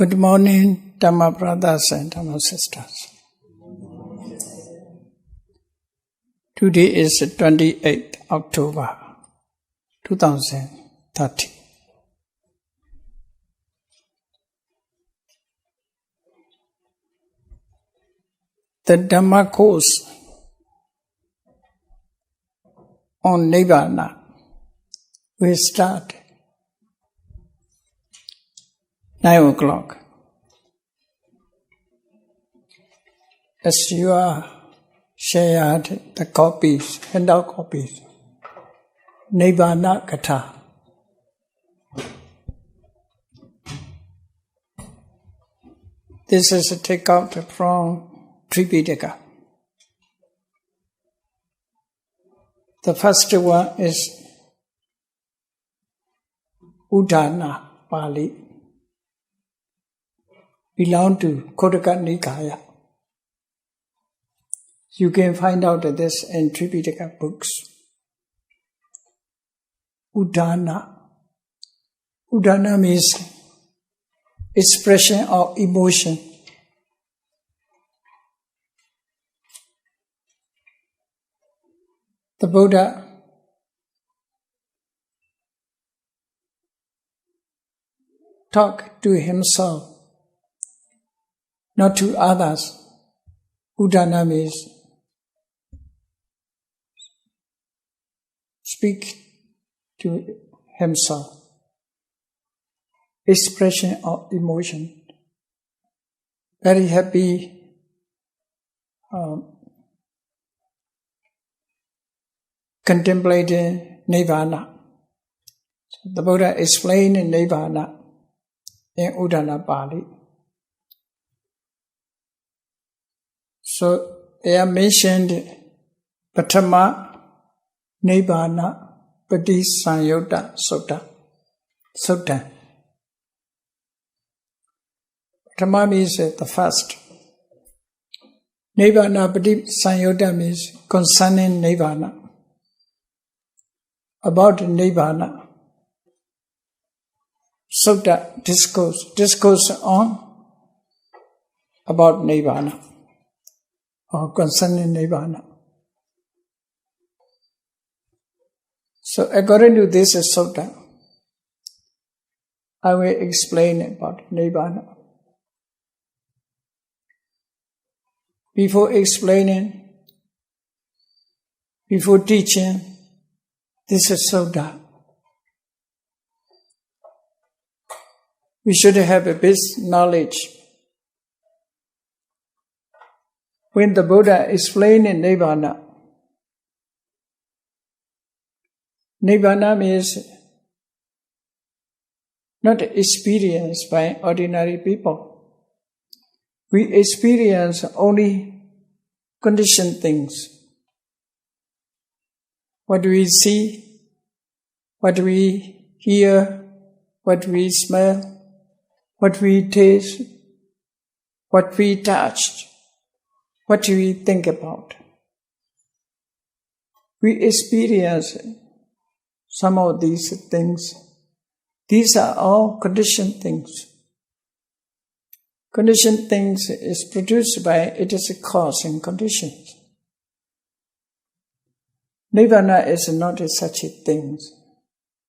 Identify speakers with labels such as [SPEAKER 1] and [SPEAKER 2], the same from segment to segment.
[SPEAKER 1] Good morning, Dhamma brothers and Dhamma sisters. Today is 28th October 2030. The Dhamma course on Nibbana will start 9 o'clock. As you are shared the copies, handout copies, Nibbana Katha. This is a takeout from Tripitaka. The first one is Udana Pali, belong to Khodaka Nikaya. You can find out this in Tripitaka books. Udana. Udana means expression of emotion. The Buddha talked to himself, not to others. Udana means speak to himself. Expression of emotion. Very happy, contemplating Nibbana. So the Buddha explained Nibbana in Udana Pali. So they are mentioned Patama Nibbana Patisanyutta Sutta. Patama means the first. Nibbana Patisanyutta means concerning Nibbana. About Nibbana. Sutta, discourse on about Nibbana or concerning Nibbana. So according to this sutta, I will explain about Nibbana. Before explaining, before teaching, this is sutta. We should have a basic knowledge. When the Buddha explained Nibbana, Nibbana means not experienced by ordinary people. We experience only conditioned things. What we see, what we hear, what we smell, what we taste, what we touch, what we think about. We experience some of these things. These are all conditioned things. Conditioned things is produced by it is a cause and conditions. Nibbana is not such a thing.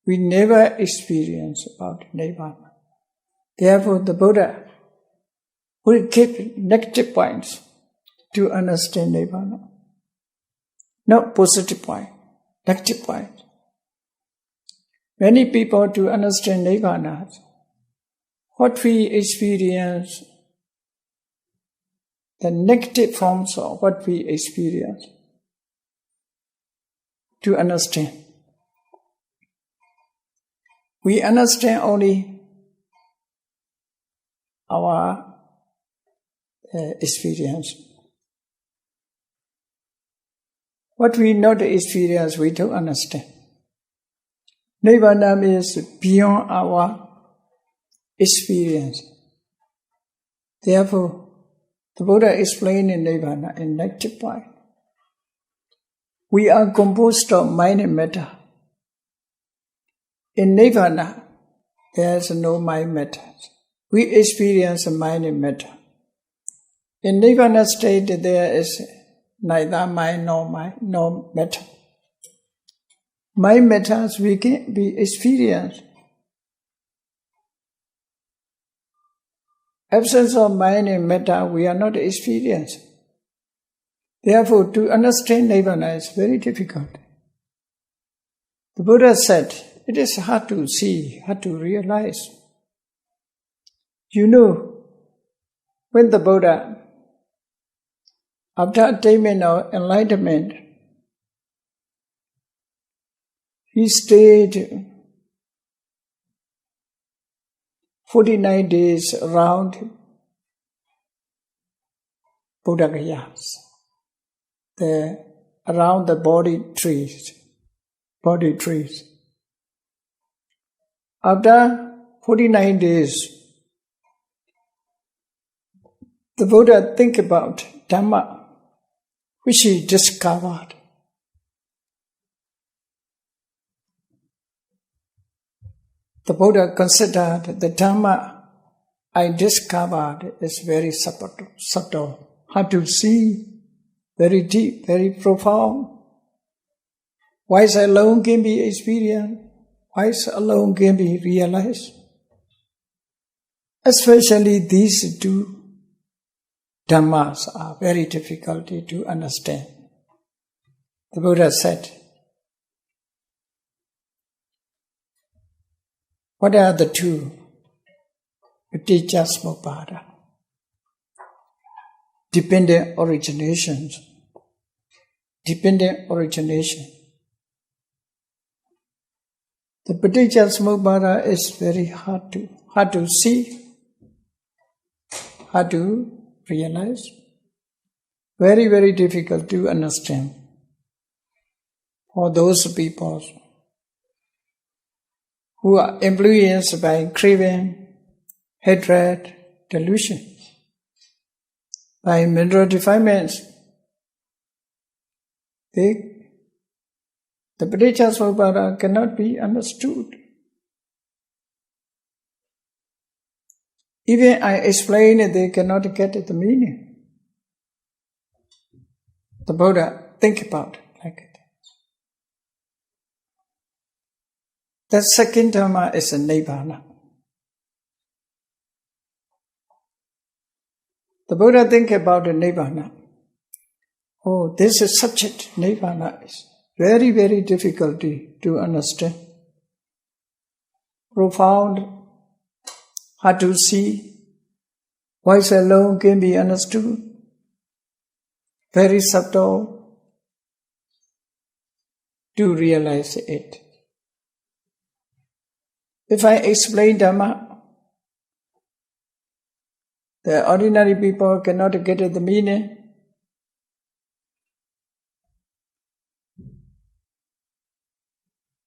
[SPEAKER 1] We never experience about Nibbana. Therefore, the Buddha will keep negative points to understand Nibbana. Not positive point, negative point. Many people to understand Nibbana, what we experience, the negative forms of what we experience, to understand. We understand only our experience. What we not experience, we don't understand. Nibbana is beyond our experience. Therefore, the Buddha explained in Nibbana in negative point. We are composed of mind and matter. In Nibbana, there is no mind matter. we experience mind and matter. In Nibbana state, there is neither mind nor matter. Mind matters we can be experienced. Absence of mind and matter we are not experiencing. Therefore, to understand Nibbana is very difficult. The Buddha said, it is hard to see, hard to realize. You know, when the Buddha, after attainment of enlightenment, he stayed 49 days around Buddhagayas, around the body trees. After 49 days, the Buddha think about Dhamma, which he discovered. The Buddha considered the Dhamma I discovered is very subtle, hard to see, very deep, very profound. Wise alone can be experienced, wise alone can be realized. Especially these two Dhammas are very difficult to understand. The Buddha said, what are the two? Paticca dependent originations. Dependent origination. The Paticca is very hard to see, hard to realize, very, very difficult to understand for those people who are influenced by craving, hatred, delusion, by mental defilements. The Paticca cannot be understood. Even I explain it, they cannot get the meaning. The Buddha think about it like it. The second Dhamma is a Nibbana. The Buddha think about the Nibbana. Oh, this is subject, Nibbana is very, very difficult to understand. Profound, hard to see, wise alone can be understood, very subtle to realize it. If I explain Dhamma, the ordinary people cannot get the meaning.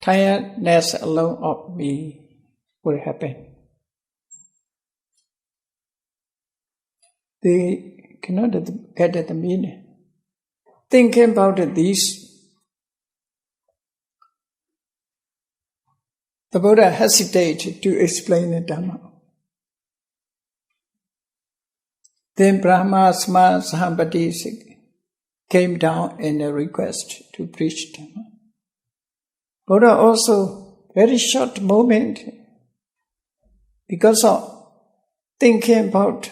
[SPEAKER 1] Tiredness alone of me will happen. They cannot get the meaning. Thinking about this, the Buddha hesitated to explain the Dhamma. Then Brahma Sma Sahampati came down in a request to preach Dhamma. Buddha also, very short moment, because of thinking about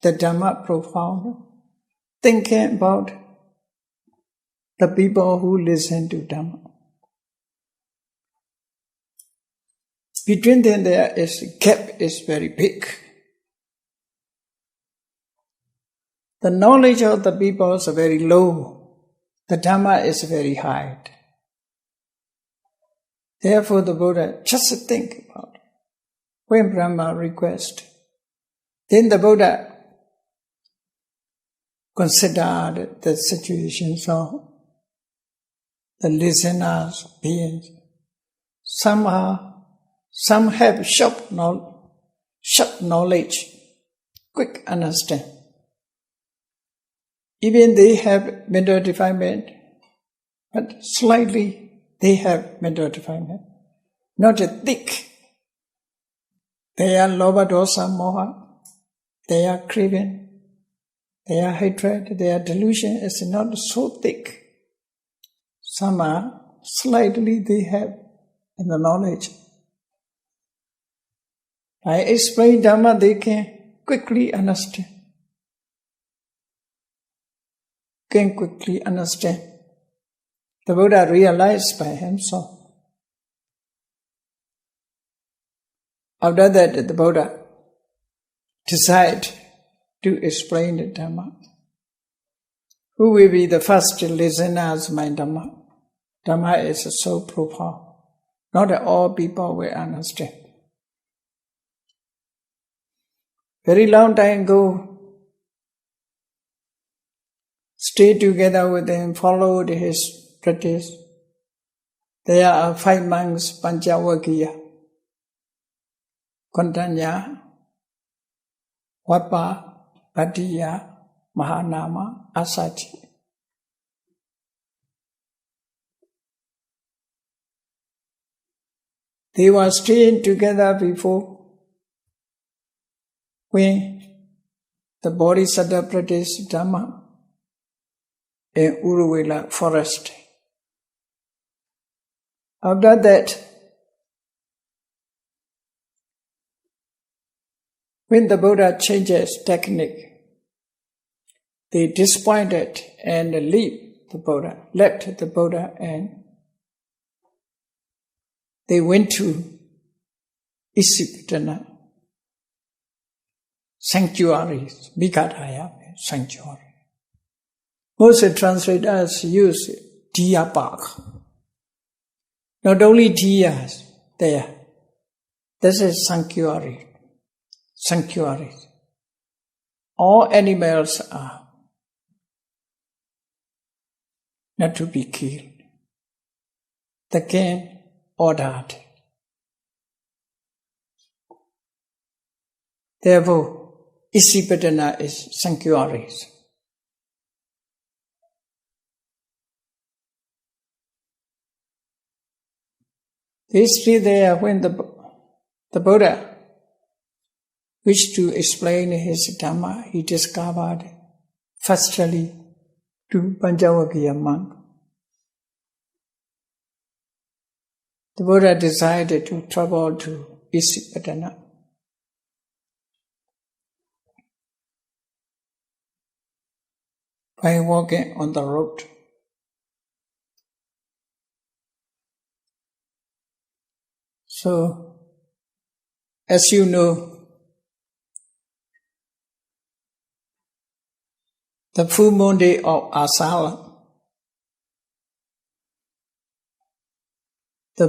[SPEAKER 1] the Dhamma profound, thinking about the people who listen to Dhamma. Between them there is a gap is very big. The knowledge of the people is very low. The Dhamma is very high. Therefore the Buddha just think about it. When Brahma request, then the Buddha considered the situations of the listeners, beings. Some have sharp knowledge, quick understand. Even they have mental defilement, but slightly they have mental defilement. Not a thick. Their lobha, dosa, moha, their craving, their hatred, their delusion is not so thick. Some are slightly they have in the knowledge. I explain Dhamma, they can quickly understand. Can quickly understand. The Buddha realized by himself. After that, the Buddha decided to explain the Dhamma. Who will be the first listeners of my Dhamma? Dhamma is so profound. Not all people will understand. Very long time ago, stay together with him, followed his practice. There are 5 monks, Panchavakkiya, Kontanya, Wappa, Bhattiya, Mahanama, Assaji. They were staying together before when the Bodhisattva practiced Dhamma in Uruvela forest. After that, when the Buddha changes technique, they disappointed and left the Buddha, and they went to Isipatana sanctuaries, Vikataya sanctuary. Most translators use Diya Park. Not only Diyas there, this is sanctuary. Sanctuaries. All animals are not to be killed. The king ordered. Therefore, Isipatana is sanctuaries. They stay there when the Buddha wished to explain his Dhamma. He discovered firstly 2 Panchavakkiya monks. The Buddha decided to travel to Isipatana. By walking on the road. So, as you know, the full moon day of Asala, the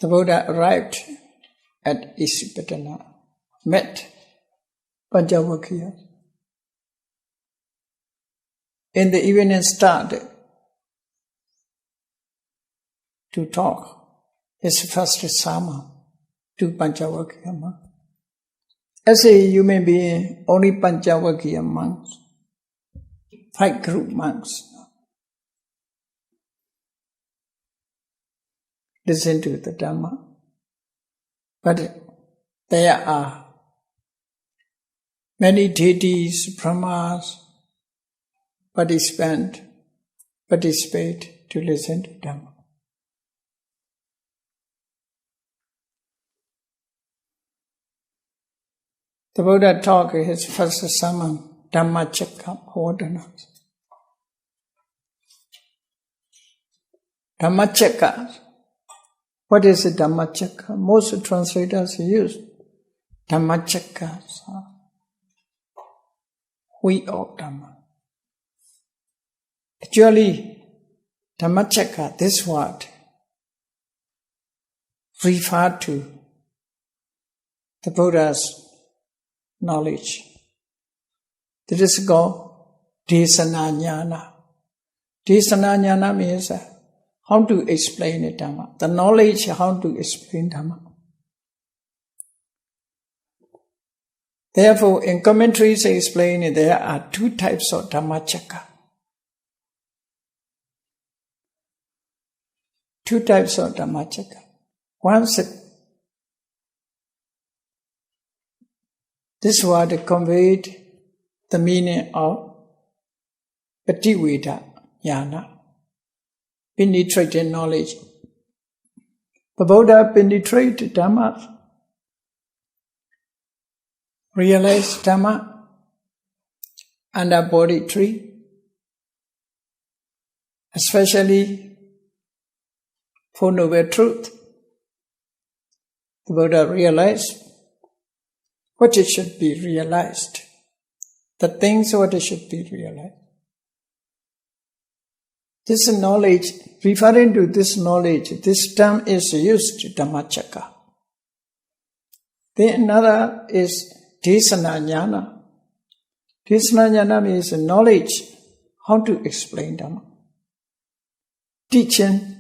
[SPEAKER 1] Buddha arrived at Isipatana, met Panchavakkiya. In the evening started to talk his first sermon to Panchavakkiya monks. As a human being, only Panchavakkiya monks, 5 group monks, listen to the Dhamma. But there are many deities, brahmas, participate to listen to Dhamma. The Buddha taught his first sermon, Dhamma Chakka. Dhamma Chakka. What is a Dhamma Chakka? Most translators use Dhamma Chakka, wheel of Dhamma. Actually, Dhamma Chakka, this word, referred to the Buddha's knowledge. This is called Desana Jnana. Desana Jnana means how to explain the Dhamma. The knowledge how to explain Dhamma. Therefore, in commentaries they explain there are 2 types of Dhamma Chakka. two types of Dhammacakka. One is this word conveyed the meaning of Pativeda Jnana, penetrating knowledge. The Buddha penetrated Dhamma, realized Dhamma under Bodhi tree, especially for noble truth. The Buddha realized what it should be realized, the things what it should be realized. This knowledge, referring to this knowledge, this term is used, Dhammacakka. Then another is Desana Jnana. Desana Jnana means knowledge, how to explain Dhamma. Teaching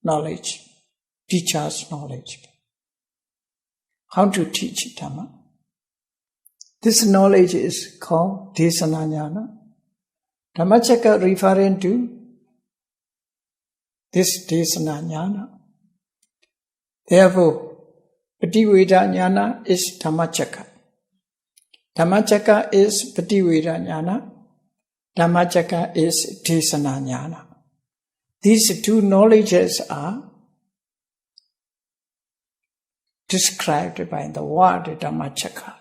[SPEAKER 1] knowledge, teacher's knowledge. How to teach Dhamma. This knowledge is called Desana Jnana. Dhammacakka referring to this Desana Jnana. Therefore, Pativeda Jnana is Dhammacakka. Dhammacakka is Pativeda Jnana. Dhammacakka is Desana Jnana. These two knowledges are described by the word Dhammacakka.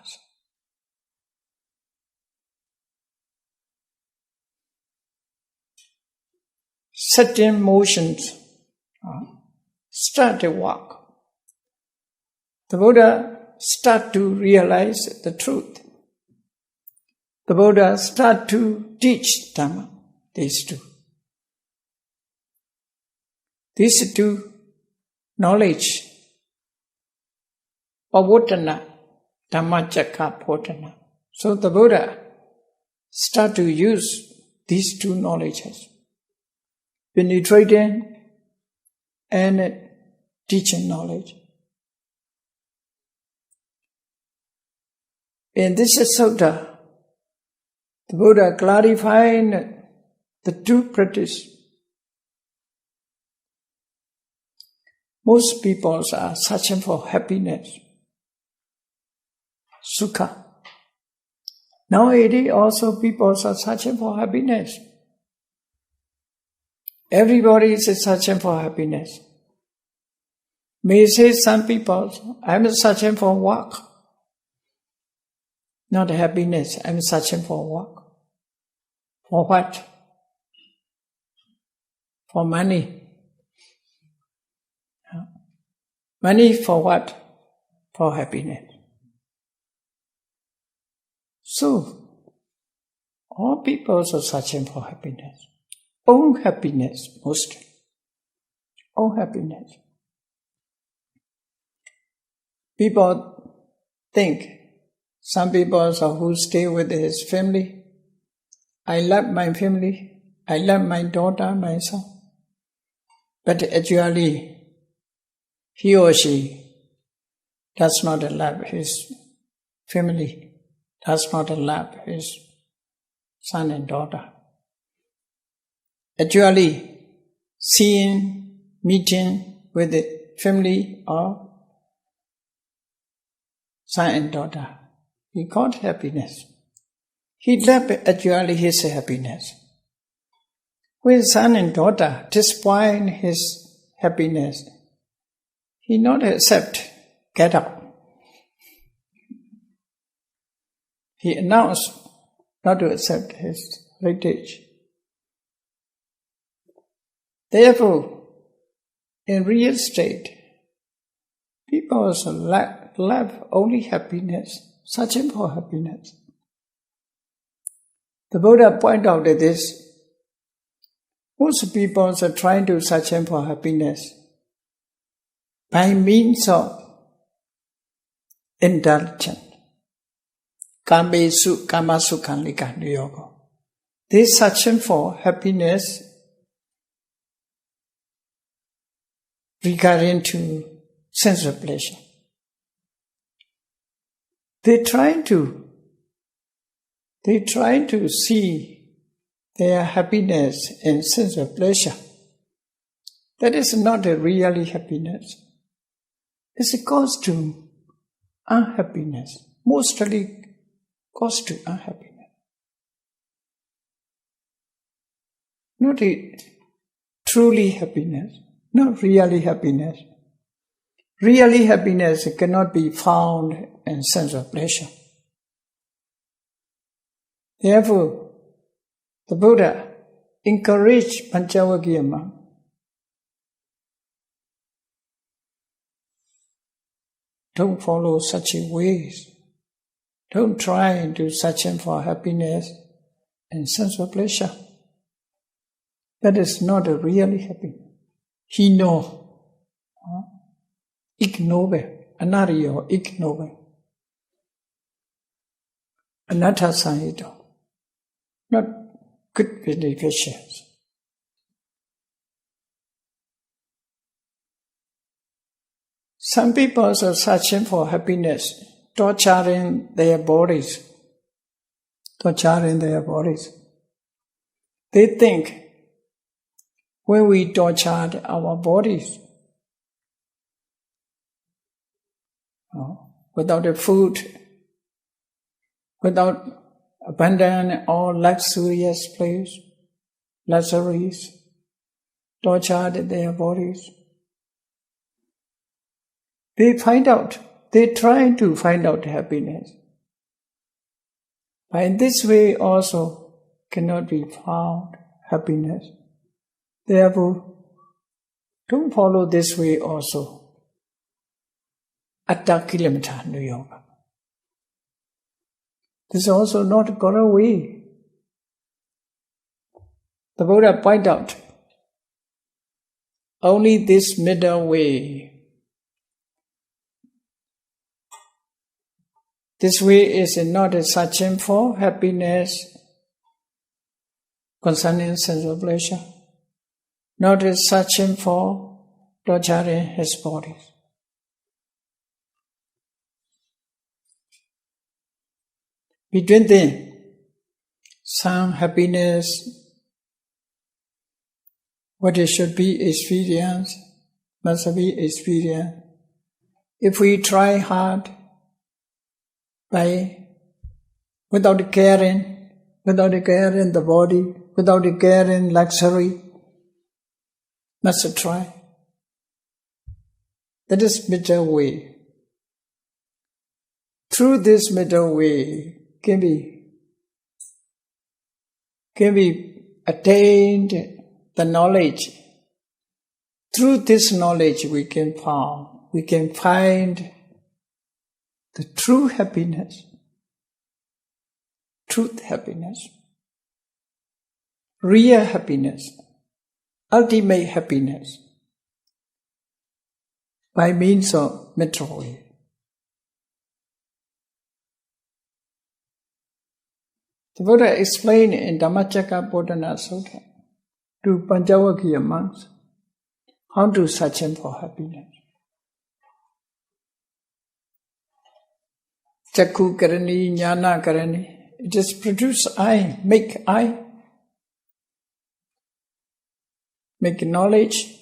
[SPEAKER 1] Certain motions start to walk. The Buddha start to realize the truth. The Buddha start to teach Dhamma, these two. These two knowledge, Pavotana, Dhammacakka Potana. So the Buddha start to use these two knowledges, penetrating and teaching knowledge. In this sutta, the Buddha clarifying the two practice. Most people are searching for happiness, sukha. Nowadays also people are searching for happiness. Everybody is searching for happiness. May say some people, I'm searching for work. Not happiness, I'm searching for work. For what? For money. Money for what? For happiness. So, all people are searching for happiness. Own happiness, mostly. Own happiness. People think, some people who stay with his family, I love my family, I love my daughter, my son. But actually, he or she does not love his family, does not love his son and daughter. Actually, seeing, meeting with the family or son and daughter, he got happiness. He loved actually his happiness. When son and daughter disappoint his happiness, he not accept, get up. He announced not to accept his heritage. Therefore, in real state, people love only happiness, searching for happiness. The Buddha pointed out this. Most people are trying to search for happiness by means of indulgence. Kamesu kamasukhanlika niyoga. They searching for happiness regarding to sense of pleasure. They try to see their happiness in sense of pleasure. That is not a really happiness. It's a cause to unhappiness. Mostly cause to unhappiness. Not a truly happiness, not really happiness. Really happiness cannot be found in sense of pleasure. Therefore, the Buddha encouraged Panchavaggiya monk don't follow such ways. Don't try to search for happiness and sense of pleasure. That is not a really happiness. He knows. Ignoble. Anariyo, ignoble. Anatta sanhito. Not good beneficials. Some people are searching for happiness, torturing their bodies. Torturing their bodies. They think when we torture our bodies, without the food, without abandoning all luxurious place, luxuries, torture their bodies. They try to find out happiness. But in this way also cannot be found happiness. Therefore, don't follow this way also. Atta kilometer yoga. This is also not a correct way. The Buddha pointed out, only this middle way. This way is not a searching for happiness concerning sense of pleasure, not a searching for torturing his body. Between them, some happiness, what it should be experienced, must be experienced. If we try hard, without caring the body, without caring luxury, must try. That is middle way. Through this middle way can be attained the knowledge. Through this knowledge we can find the true happiness, truth happiness, real happiness, ultimate happiness, by means of middle way. The Buddha explained in Dhammacakkappavattana Sutta to Panchavaggiya monks how to search for happiness. Chakku karani, jnana karani. It is produce I, make knowledge.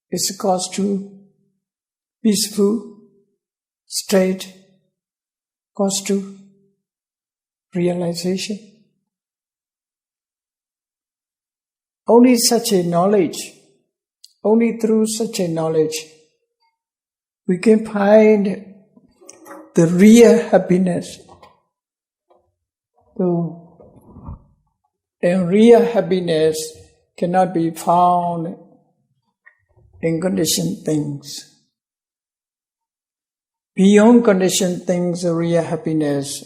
[SPEAKER 1] It's cause to peaceful, straight, cause to realization. Only such a knowledge, only through such a knowledge, we can find the real happiness. And real happiness cannot be found in conditioned things. Beyond conditioned things, real happiness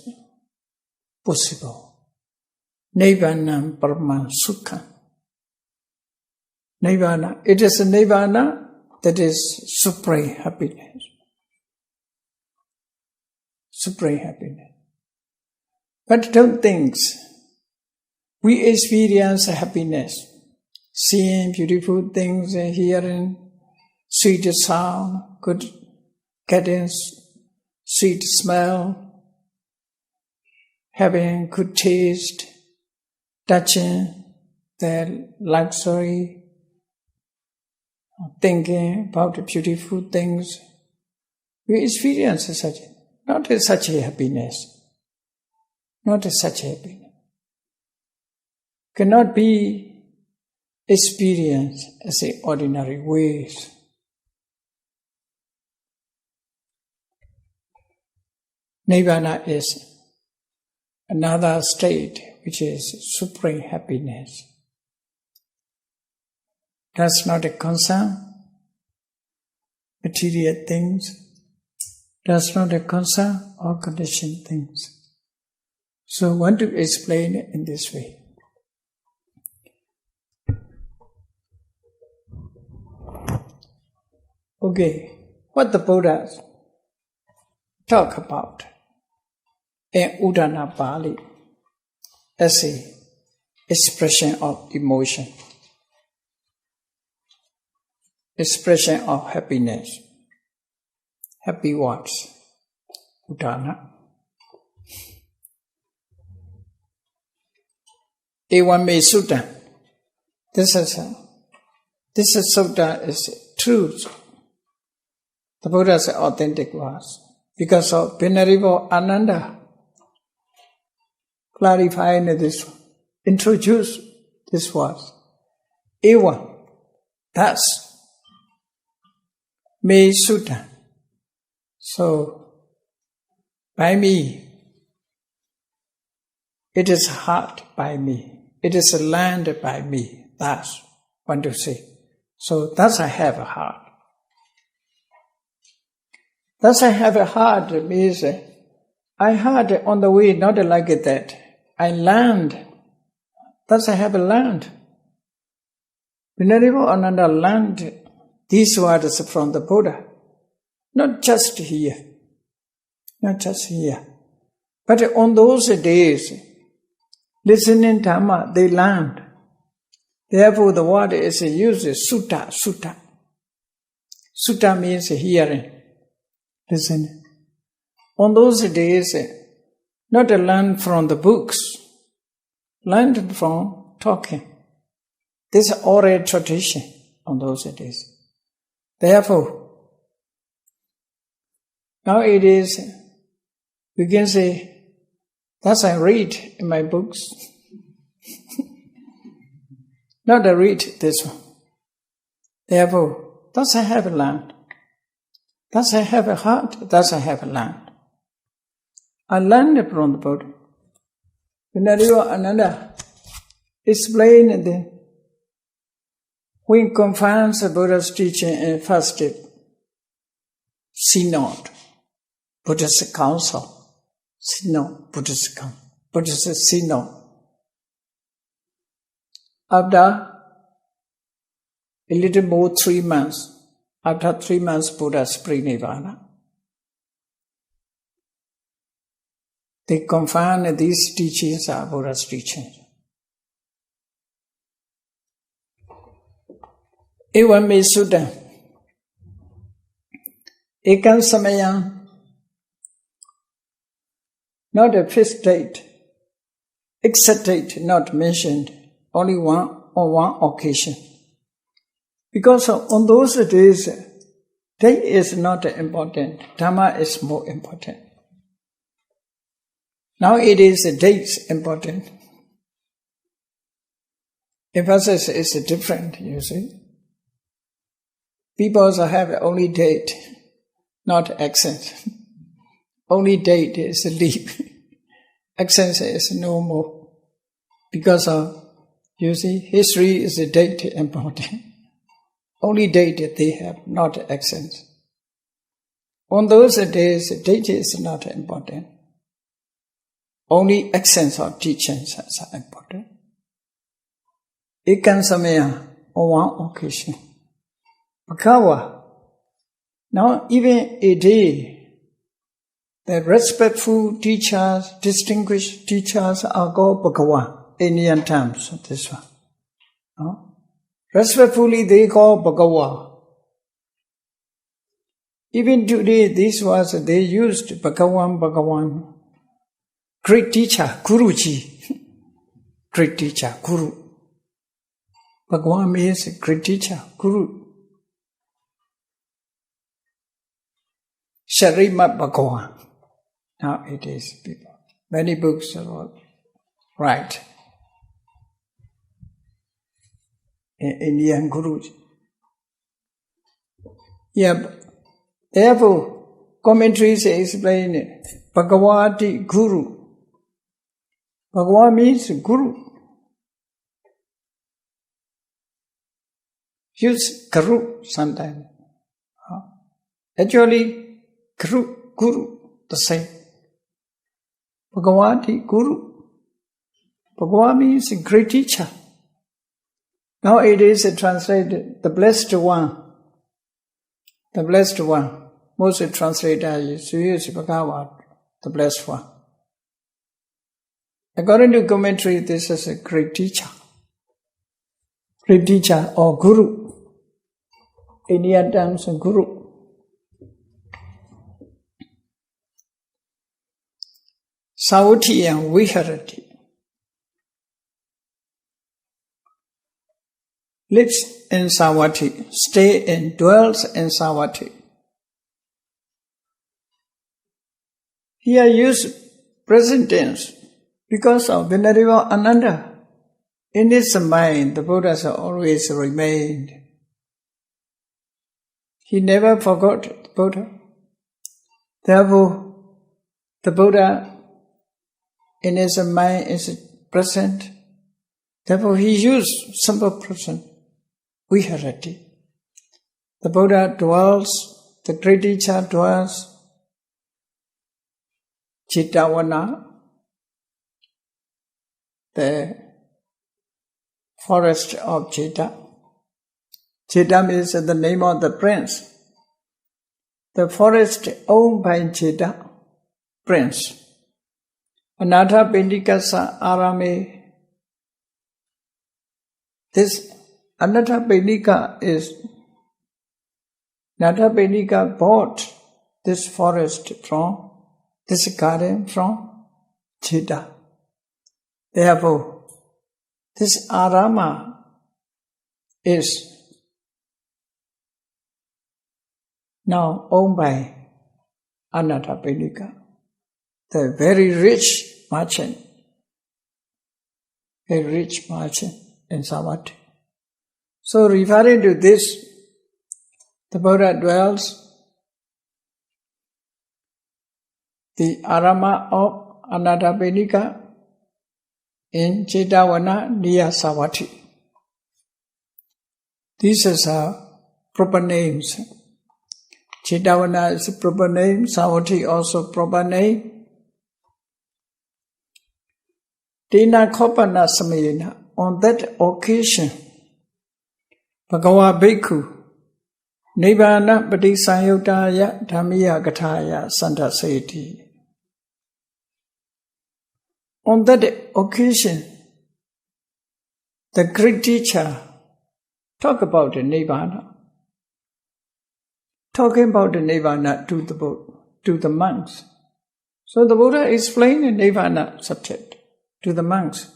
[SPEAKER 1] possible. Nibbana Parama Sukha. Nibbana. It is a Nibbana that is supreme happiness. Supreme happiness. But don't think we experience happiness, seeing beautiful things, hearing sweet sound, good guidance, sweet smell, having good taste, touching the luxury, thinking about the beautiful things. We experience not such a happiness. Not such a happiness. Cannot be experienced as the ordinary ways. Nibbana is another state which is supreme happiness. Does not concern material things, does not concern or conditioned things. So I want to explain it in this way. Okay, what the Buddha talk about in Udana Pali as a expression of emotion, expression of happiness, happy words, Udana. Ewame Sutta. This Sutta is truth. The Buddha's authentic words. Because of Venerable Ananda clarifying this, introduce this words. Ewa, thus, me Sutta. So, by me, it is heart by me. It is a land by me. Thus, want to say. So, thus I have a heart. Thus I have a heart means I heard on the way not like that. I learned. Thus I have a land. Venerable Ananda learned these words from the Buddha. Not just here. Not just here. But on those days, listening Dhamma, they learned. Therefore the word is used sutta, sutta. Sutta means hearing. Listen. On those days, not learn from the books, learned from talking. This is oral tradition on those days. Therefore, now it is, we can say, thus I read in my books. Not I read this one. Therefore, thus I have learned. Thus I have a heart, thus I have learned. I learned from the Buddha. Venerable Ananda explained that when confirms the Buddha's teaching in first synod, Buddhist council, synod, Buddhist council, Buddhist synod. After a little more 3 months, after 3 months, Buddha's pre-Nibbana. They confirm these teachings are Buddha's teachings. Ewame Sutta. Ekam Samayam. Not a fixed date. Exact date not mentioned. Only on one occasion. Because on those days, date is not important. Dhamma is more important. Now it is dates important. Emphasis is different, you see. People also have only date, not accent. Only date is leap. Accent is no more. Because of, you see, history is a date important. Only date they have, not accent. On those days, date is not important. Only accents or teachings are important. Ekam Samaya, on one occasion. Bhagawa. Now even a day, the respectful teachers, distinguished teachers are called Bhagawa. Indian terms, this one. No? Respectfully, they call Bhagawa. Even today, these words they used, Bhagawan, Bhagawan. great teacher, Guruji. Great teacher, Guru. Bhagavan means great teacher, Guru. Sharima Bhagavan. Now it is people. Many books are right. Indian Gurus. Yeah, therefore, commentaries explain Bhagavati Guru. Bhagavan means Guru. Use Guru sometimes. Actually, Guru, the same. Bhagavati Guru. Bhagavan means great teacher. Now it is translated, the Blessed One. The Blessed One. Most translated as Bhagavat, the Blessed One. According to commentary, this is a great teacher. Great teacher or Guru. Indian terms, Guru. Savati and Viharati. Lives in Savati, stay and dwells in Savati. Here use present tense because of Venerable Ananda. In his mind, the Buddha has always remained. He never forgot the Buddha. Therefore, the Buddha in his mind is present. Therefore, he used simple present, Viharati. The Buddha dwells, the great teacher dwells, Chitavana, the forest of Chita. Chita means the name of the prince. The forest owned by Chita, prince. Anatha Pendikasa Arame. This Anatha Pendika is, Anatha Pendika bought this forest from, this garden from Chita. Therefore, this Arama is now owned by Anatha Pendika, the very rich merchant, a rich merchant in Savatthi. So referring to this, the Buddha dwells the Arama of Anatha Pendika in Chetavana near Savatthi. These are proper names. Chetavana is a proper name, Savatthi also proper name. Tena Kopana Samayena, on that occasion, Bhagava Bhikkhu, Nibbana Patisayutaya Dhammiya Gathaya Santaseti. On that occasion, the great teacher talked about the Nibbana. Talking about the Nibbana to the monks. So the Buddha explained the Nibbana subject to the monks.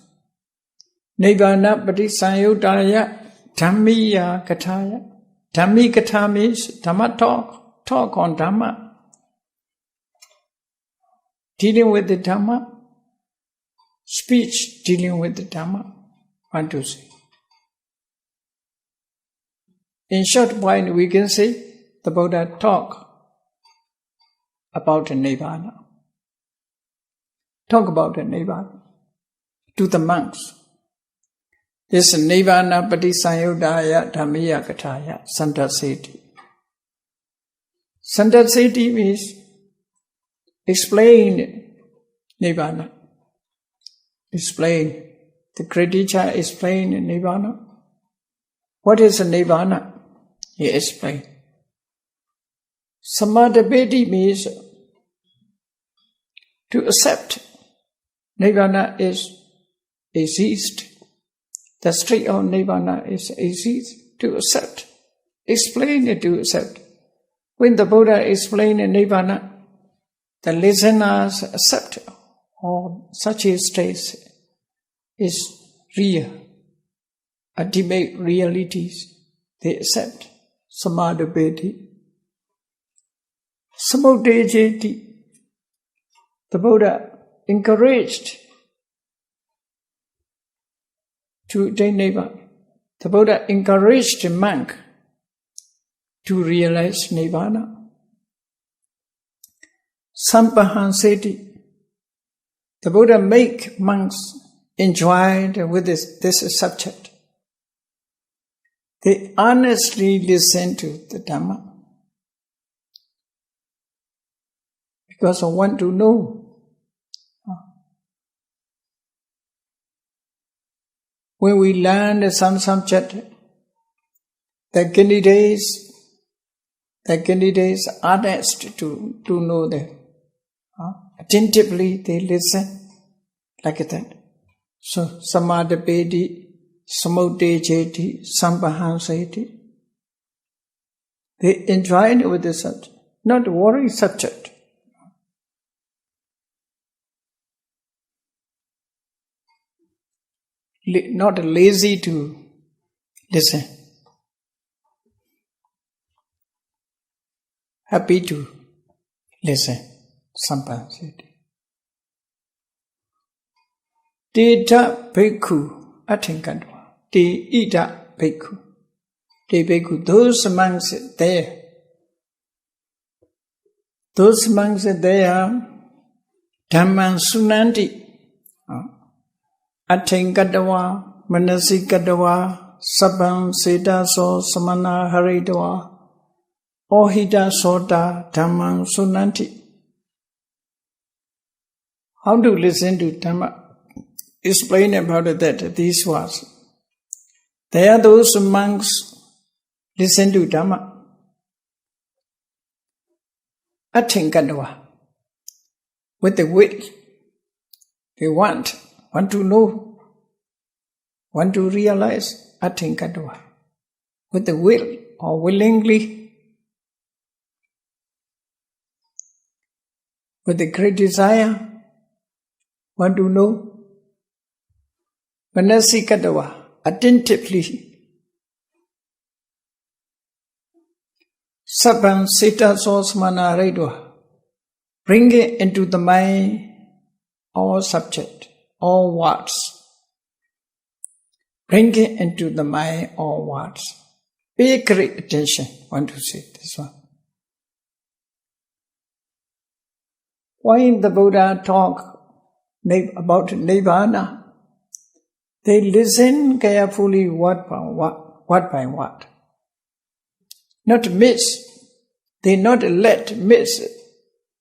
[SPEAKER 1] Nibbana Patisayutaya Dhammiya Gathaya. Dhammi Gatha means Dhamma Talk, talk on Dhamma. Dealing with the Dhamma, speech dealing with the Dhamma, 1, 2, 3. In short point, we can say the Buddha talk about the Nibbana. Talk about the Nibbana to the monks. This Nibbana Patisayutaya Dhammiya Gathaya Santaseti. Santaseti means explain Nibbana. Explain. The great teacher explained Nibbana. What is Nibbana? He explained. Samadapeti means to accept. Nibbana is exist. The state of Nibbana is exist, to accept. Explain it to accept. When the Buddha explained Nibbana, the listeners accept or such a state is real, ultimate realities. They accept. Samadhi. Samudejeti. The Buddha encouraged to attain Nibbana. The Buddha encouraged the monk to realize Nibbana. Sampahanseti. The Buddha make monks enjoy with this subject. They honestly listen to the Dhamma because I want to know. When we learn some subject, the candidates are honest to know them. Attentively they listen like that. So samadhi, samudejeti, sampahanseti. They enjoy it with the subject, not worry subject. Not lazy to listen. Happy to listen. Sampahanseti. Teta bhikkhu athinkandva. Te ita bhikkhu. Te bhikkhu. Those monks there. Those monks there. Dhamma sunanti. Athinkandva. Manasikandva. Sabam sedaso samana haridva. Ohita sota dhamma sunanti. How to listen to Dhamma? Explain about that, these words. There are those monks listen to Dhamma. Athinkandva. With the will. They want to know, want to realize athinkandva. With the will or willingly. With the great desire. Want to know? Manasikandva, attentively. Sabam sita sosmana redva. Bring it into the mind, all subject, all words. Bring it into the mind, all words. Pay great attention. Want to say this one. When the Buddha talk about Nibbana, they listen carefully word by word. Not miss. They not let miss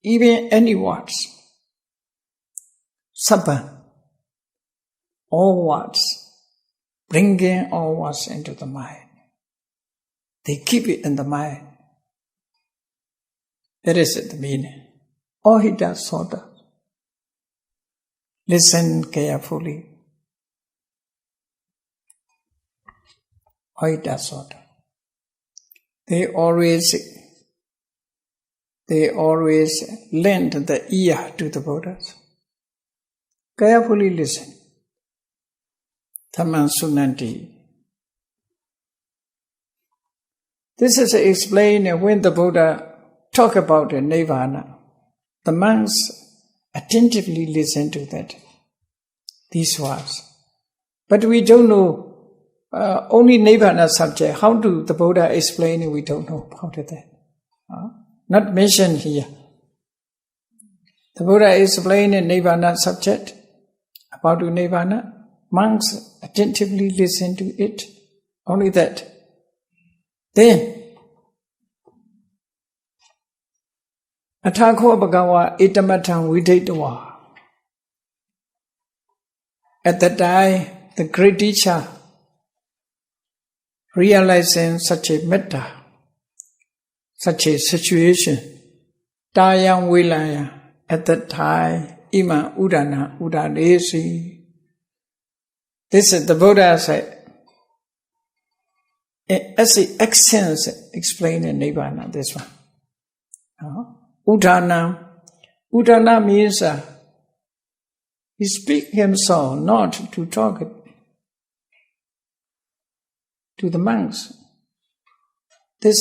[SPEAKER 1] even any words. Sabha. All words. Bringing all words into the mind. They keep it in the mind. That is the meaning. Ohita sota. Listen carefully. Ohita sota. They always lend the ear to the Buddhas. Carefully listen. Dhamma sunanti. This is explained when the Buddha talk about Nibbana. The monks attentively listen to that, these words. But we don't know, only Nibbana subject. How do the Buddha explain it? We don't know about that. Not mentioned here. The Buddha explained Nibbana subject, about Nibbana. Monks attentively listen to it. Only that. Then, Athakho bhagawa itamatang videtava. At that time, the great teacher, realizing such a metta, such a situation, tayang vilaya, at that time, ima udana udanesi. This is the Buddha said, as the accents explained in Nibbana, this one. Udana. Udana means He speaks himself not to talk to the monks. This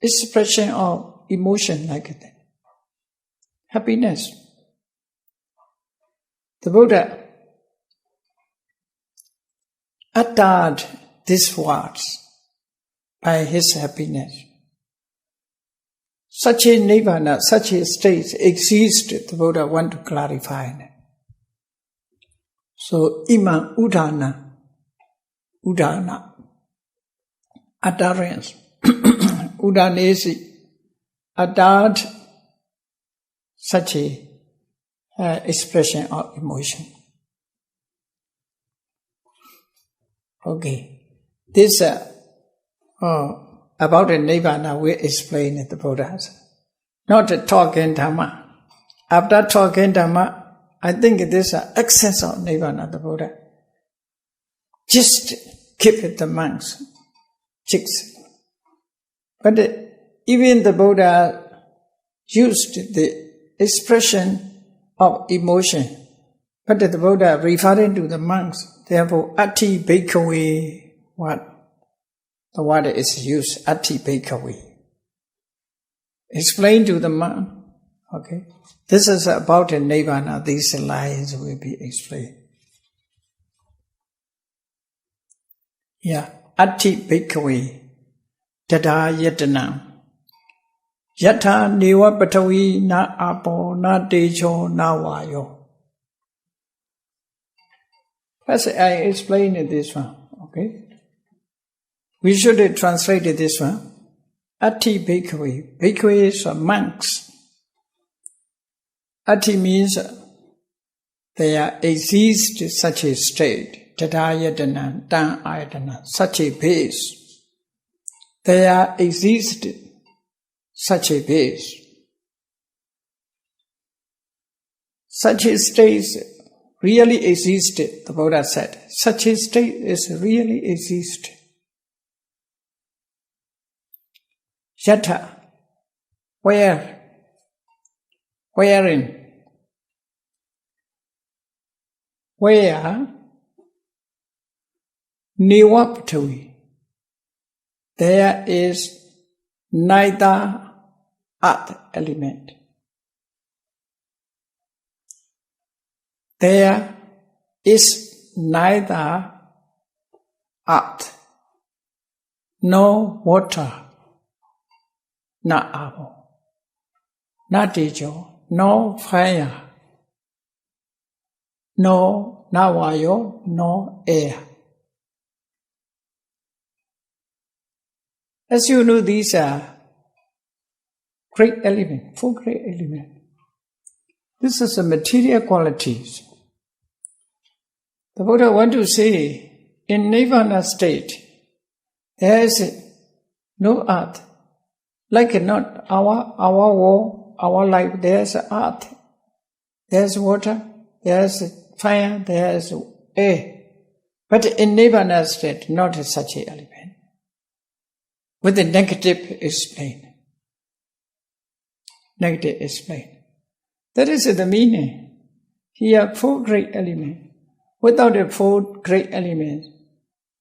[SPEAKER 1] expression of emotion like that. Happiness. The Buddha uttered these words by his happiness. Such a Nibbana, such a state exists, the Buddha wants to clarify. So, Iman Udana, utterance, Udanesi, uttered such a expression of emotion. Okay, this about the Nibbana we explain it, the Buddhas. Not to talk in Dhamma. After talking Dhamma, I think it is an excess of Nibbana, the Buddha. Just keep it the monks, chicks. But even the Buddha used the expression of emotion. But the Buddha referring to the monks, therefore, Ati Bhikkhave, what? The word is used, Ati Bhikkhave. Explain to the monk. Okay. This is about a Nibbana. These lines will be explained. Yeah. Ati Bhikkhave. Tada Yatana. Yatha Neva Patavi Na Apo Na Tejo Na Vayo. First I explain this one. Okay. We should translate this one. Ati Bhikkhave. Bhikkhave is monks. Ati means there exists such a state. Tadayatana, Dan Ayatana, such a base. There exists such a base. Such a state really existed, the Buddha said. Such a state is really exist. Yatha, wherein, where, Nivaptavi, there is neither earth element. There is neither earth, no water, no apple, no tejo, no fire, no vayo, no air. As you know, these are great elements, four great elements. This is the material qualities. The Buddha wants to say, in Nibbana state, there is no earth. Like not our war, our life, there is earth, there is water, there is fire, there is air. But in Nibbana state, not such an element. With the negative explain. Negative explain. That is the meaning. Here, four great elements. Without the four great elements,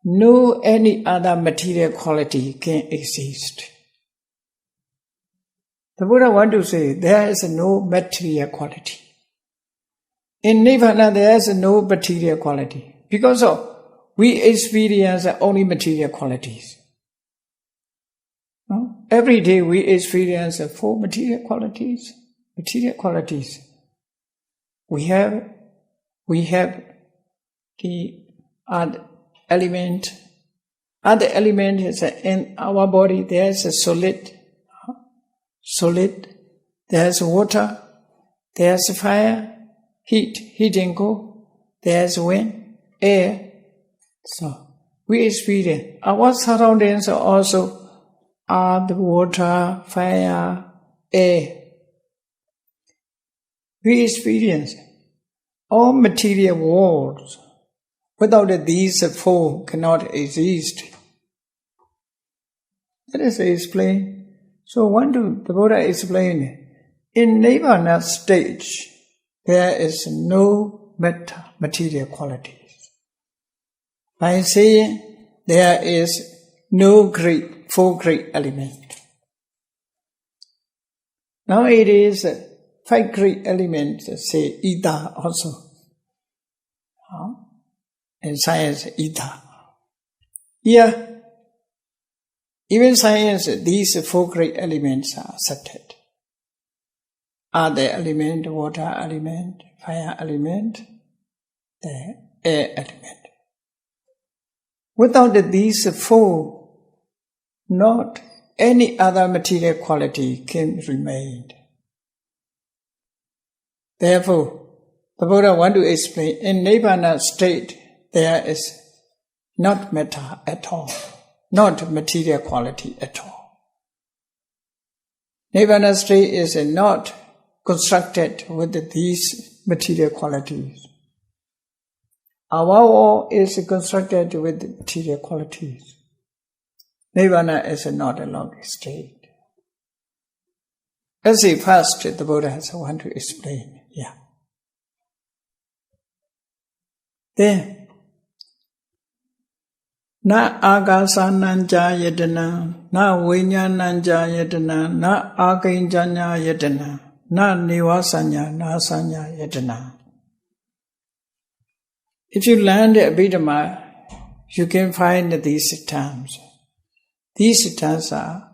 [SPEAKER 1] no any other material quality can exist. The Buddha wants to say there is no material quality. In Nibbana there is no material quality. Because we experience only material qualities. No? Every day we experience four material qualities. Material qualities. We have the other element. Other element is in our body there is a solid, there's water, there's fire, heat and cold, there's wind, air. So we experience our surroundings also are the water, fire, air. We experience all material worlds. Without these four cannot exist. That is explained. So the Buddha explained, in Nibbana stage, there is no material qualities. By saying there is no four great elements. Now it is five great elements, say ether also. In science, ether. Here, even science, these four great elements are accepted. Other element, water element, fire element, the air element. Without these four, not any other material quality can remain. Therefore, the Buddha wants to explain, in Nibbana state, there is not matter at all, not material quality at all. Nibbana state is not constructed with these material qualities. Our all is constructed with material qualities. Nibbana is not a long state. As a first, the Buddha has want to explain. Yeah. Then, na agasananja yedana, na vinyananja yedana, na aginjanya yedana, na nivasanya, na sanya yedana. If you learn the Abhidhamma, you can find these terms. These terms are,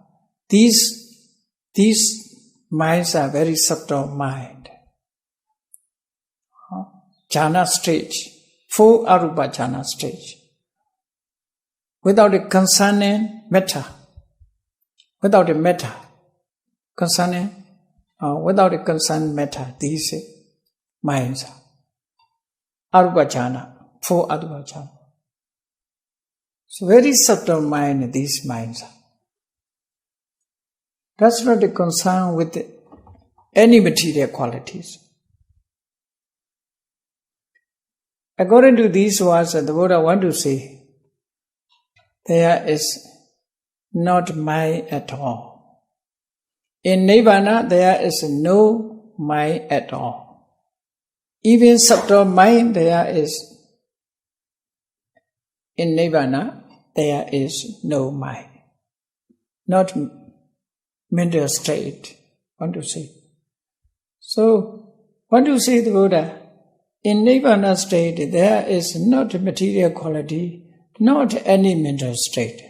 [SPEAKER 1] these minds are very subtle mind. Jhana stage, full arupa jhana stage. Without a concerning matter, without a matter, concerning, without a concerned matter, these minds are arupa jhana, full arupa jhana. So very subtle mind, these minds are. That's not a concern with any material qualities. According to these words, the Buddha wants to say, there is not mind at all. In Nibbana, there is no mind at all. Even subtle mind, there is. In Nibbana, there is no mind. Not mental state, want to say. So, want to say the Buddha, in Nibbana state, there is not material quality, not any mental state.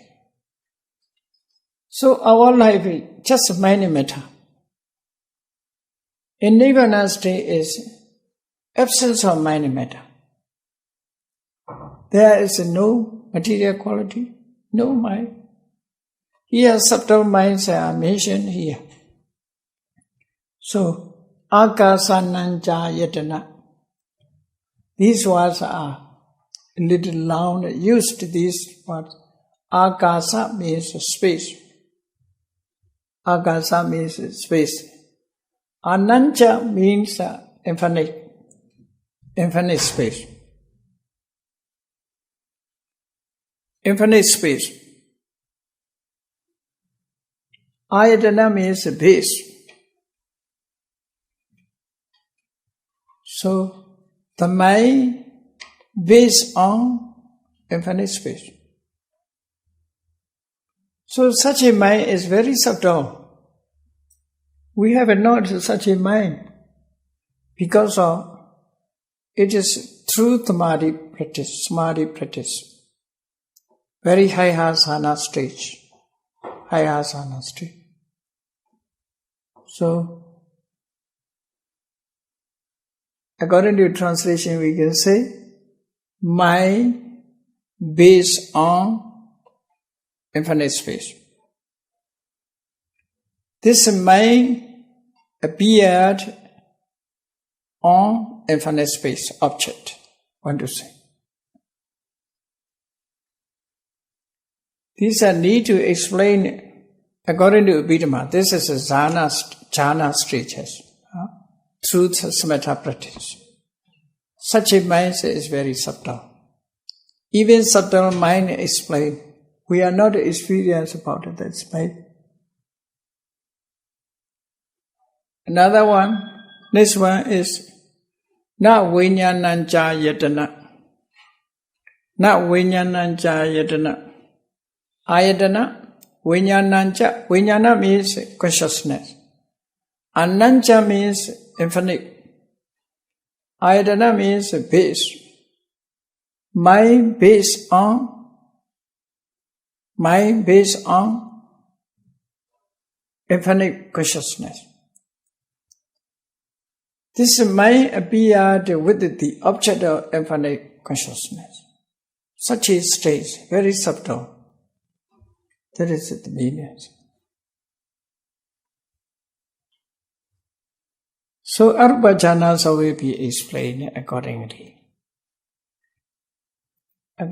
[SPEAKER 1] So our life is just mind matter. In Nibbana state is absence of mind matter. There is no material quality, no mind. Here subtle minds are mentioned here. So, akasananja yatana. These words are a little long, used these words. Akasa means space. Akasa means space. Ananta means infinite space. Infinite space. Ayatana means base. So, the mind based on infinite space. So such a mind is very subtle. We have not such a mind because of it is through samadhi practice. Very high asana stage. High asana stage. So, according to translation, we can say, mind based on infinite space. This mind appeared on infinite space object, want to say. These are need to explain according to Abhidhamma. This is a jhana stages. Through samatha practice. Such a mind is very subtle. Even subtle mind explain. We are not experienced about this mind. Another one, this one is Na vinyanancha yatana. Na vinyanancha yatana. Ayatana. Vinyanancha. Vinyana means consciousness. Anancha means infinite. Ayatana means base. Mind based on infinite consciousness. This mind appeared with the object of infinite consciousness. Such a state, very subtle. That is the meaning. So Arupa jhanas will be explained accordingly. Na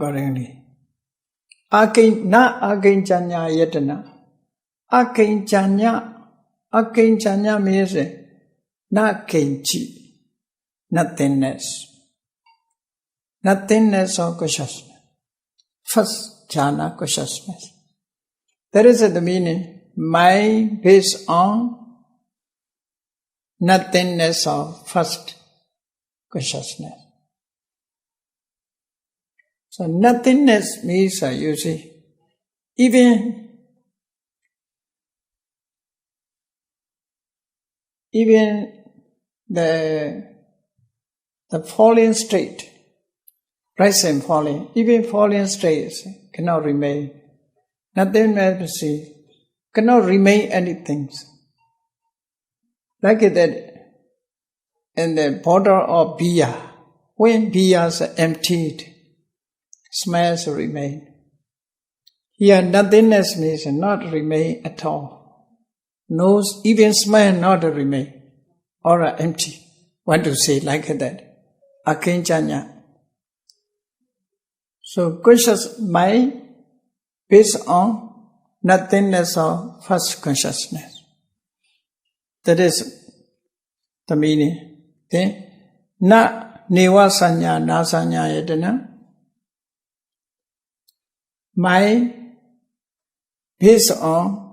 [SPEAKER 1] akinchanya yatana. Akinchanya means na kinchi, nothingness. Nothingness of consciousness. First jhana, consciousness. That is the meaning. Mind based on nothingness of first consciousness. So nothingness means, you see, even the falling state, rising, falling, even falling states cannot remain. Nothingness cannot remain anything. Like that in the bottle of beer, when beer is emptied, smells remain. Here nothingness means not remain at all. No, even smell not remain. Or empty. Want to say like that. Akinchanya. So conscious mind based on nothingness of first consciousness. That is the meaning. Okay? Na neva sanya na sanya yadana. Mind based on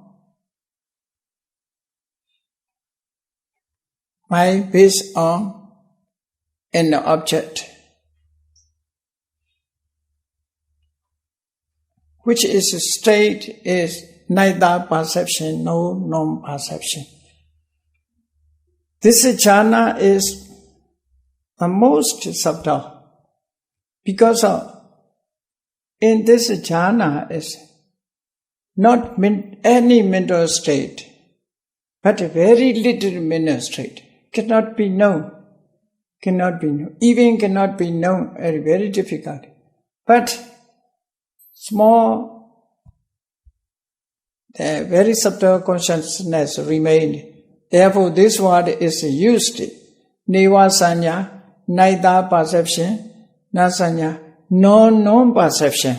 [SPEAKER 1] an object, which is a state is neither perception nor non-perception. This jhana is the most subtle, because in this jhana is not any mental state, but a very little mental state. Cannot be known. Even cannot be known, very difficult. But small, the very subtle consciousness remained. Therefore, this word is used. Neva sanya, neither perception, na sanya, non-perception.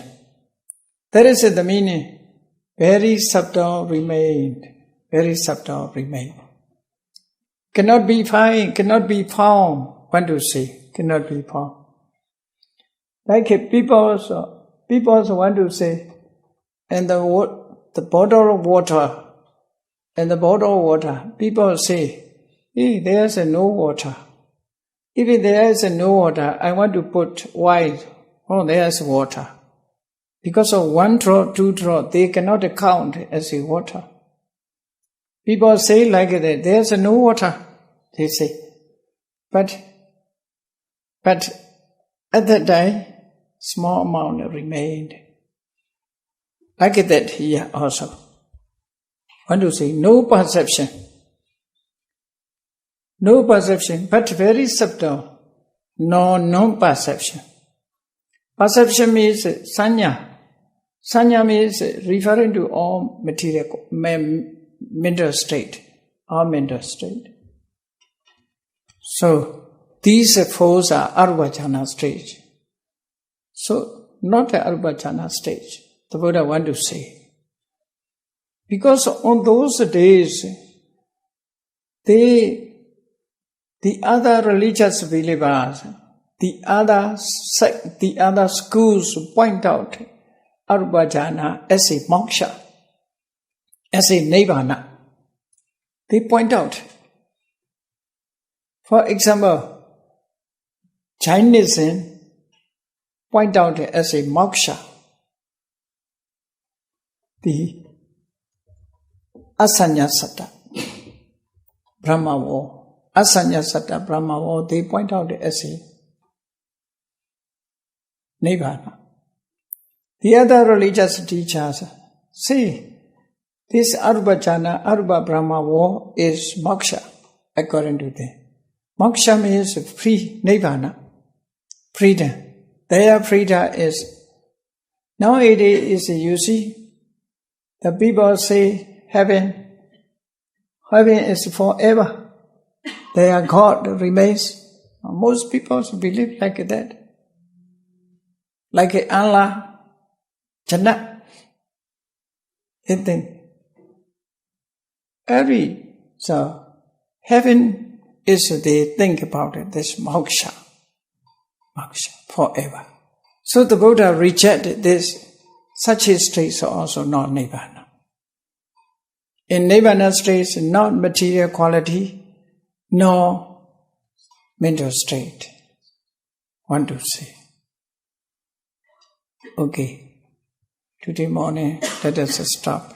[SPEAKER 1] That is the meaning. Very subtle remained. Very subtle remained. Cannot be found. Want to say, cannot be found. Like people also want to say, and the bottle of water, people say, hey, there's no water. If there is no water, I want to put white. Oh, there's water. Because of 1 drop, 2 drop, they cannot count as a water. People say like that, there's no water, they say. But at that time, small amount remained. Like that here also. Want to say, no perception, but very subtle, non-perception. Perception means sanya. Sanya means referring to all material, mental state, all mental state. So, these fours are arvajana stage. So, not the arvajana stage, the Buddha want to say. Because on those days, the other religious believers, the other schools point out arvajana as a moksha, as a Nibbana. They point out. For example, Jainism point out it as a moksha. The Asanya Satta, Brahma War, Asanya Satta, Brahma War, they point out it as a Nibbana. The other religious teachers say this Arupa Jhana, Arupa Brahma War is moksha, according to them. Moksha means free, Nibbana, freedom. Their freedom is, nowadays you see, the people say heaven is forever. Their God remains. Most people believe like that. Like Allah, Jannah. They think. So heaven is, they think about it, this moksha, forever. So the Buddha rejected this. Such a state is also not Nibbana. In Nibbana state, not material quality, nor mental state. Want to say. Okay. Today morning, let us stop.